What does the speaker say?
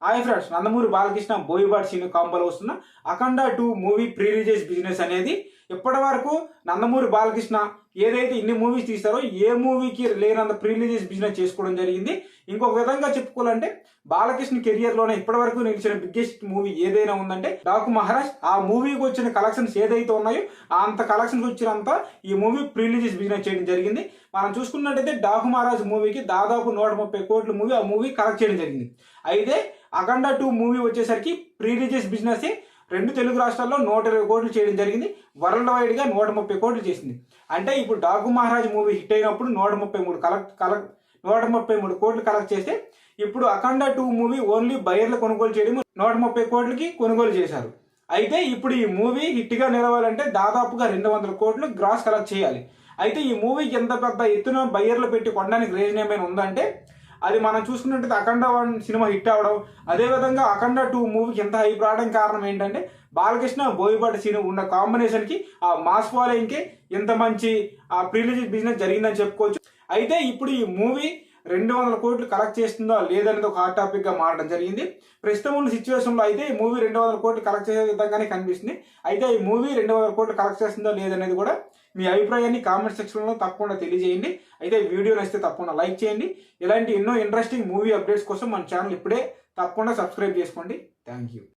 Hi friends, Nandamuri Balakrishna Boyapati Seenu కాంబోలో వస్తున్న Akhanda 2 movie pre release business అనేది ఇప్పటి వరకు నందమూరి బాలకృష్ణ ఏదైతే ఇన్ని మూవీస్ తీస్తారో ఏ మూవీకి లేనంత ప్రీ రిలీజ్ బిజినెస్ చేసుకోవడం జరిగింది. ఇంకొక విధంగా చెప్పుకోవాలంటే బాలకృష్ణ కెరియర్ లోనే ఇప్పటి వరకు నిలిచిన బిగ్గెస్ట్ మూవీ ఏదైనా ఉందంటే డాకు మహారాజ్. ఆ మూవీకి వచ్చిన కలెక్షన్స్ ఏదైతే ఉన్నాయో అంత కలెక్షన్స్ వచ్చినంత ఈ మూవీ ప్రీ రిలీజ్ బిజినెస్ చేయడం జరిగింది. మనం చూసుకున్నట్టయితే డాకు మహారాజ్ మూవీకి దాదాపు 130 కోట్ల మూవీ ఆ మూవీ కలెక్ట్ చేయడం జరిగింది. అయితే అఖండ 2 మూవీ వచ్చేసరికి ప్రీ రిలీజ్ బిజినెస్ 2 తెలుగు రాష్ట్రాల్లో 120 కోట్లు చేయడం జరిగింది. వరల్డ్ వైడ్ గా 130 కోట్లు చేసింది. అంటే ఇప్పుడు డాకు మహారాజ్ మూవీ హిట్ అయినప్పుడు 133 కోట్లు కలెక్ట్ చేస్తే ఇప్పుడు అఖండ 2 మూవీ ఓన్లీ బయర్లు కొనుగోలు చేయడం 130 కోట్లకి కొనుగోలు చేశారు. అయితే ఇప్పుడు ఈ మూవీ హిట్ గా నిలవాలంటే దాదాపుగా 200 కోట్లు గ్రాస్ కలెక్ట్ చేయాలి. అయితే ఈ మూవీకి ఎంత పెద్ద ఎత్తున బయ్యర్లు పెట్టి కొనడానికి రీజన్ ఏమైనా ఉందంటే అది మనం చూసుకున్నట్టు అఖండ 1 సినిమా హిట్ అవడం, అదేవిధంగా అఖండ 2 మూవీకి ఎంత హైప్ రావడానికి కారణం ఏంటంటే బాలకృష్ణ బోయపాటి సీను ఉన్న కాంబినేషన్కి ఆ మాస్ ఫాలోయింగ్కి ఎంత మంచి ప్రీ రిలీజ్ బిజినెస్ జరిగిందని చెప్పుకోవచ్చు. అయితే ఇప్పుడు ఈ మూవీ 200 కోట్లు కలెక్ట్ చేస్తుందా లేదనేది ఒక హాట్ టాపిక్ గా మారడం జరిగింది. ప్రస్తుతం ఉన్న సిచ్యువేషన్లో అయితే ఈ మూవీ 200 కోట్లు కలెక్ట్ చేసే విధంగానే కనిపిస్తుంది. అయితే ఈ మూవీ 200 కోట్లు కలెక్ట్ చేస్తుందా లేదనేది కూడా మీ అభిప్రాయాన్ని కామెంట్ సెక్షన్లో తప్పకుండా తెలియజేయండి. అయితే వీడియో నచ్చితే తప్పకుండా లైక్ చేయండి. ఇలాంటి ఎన్నో ఇంట్రెస్టింగ్ మూవీ అప్డేట్స్ కోసం మన ఛానల్ ఇప్పుడే తప్పకుండా సబ్స్క్రైబ్ చేసుకోండి. Thank you.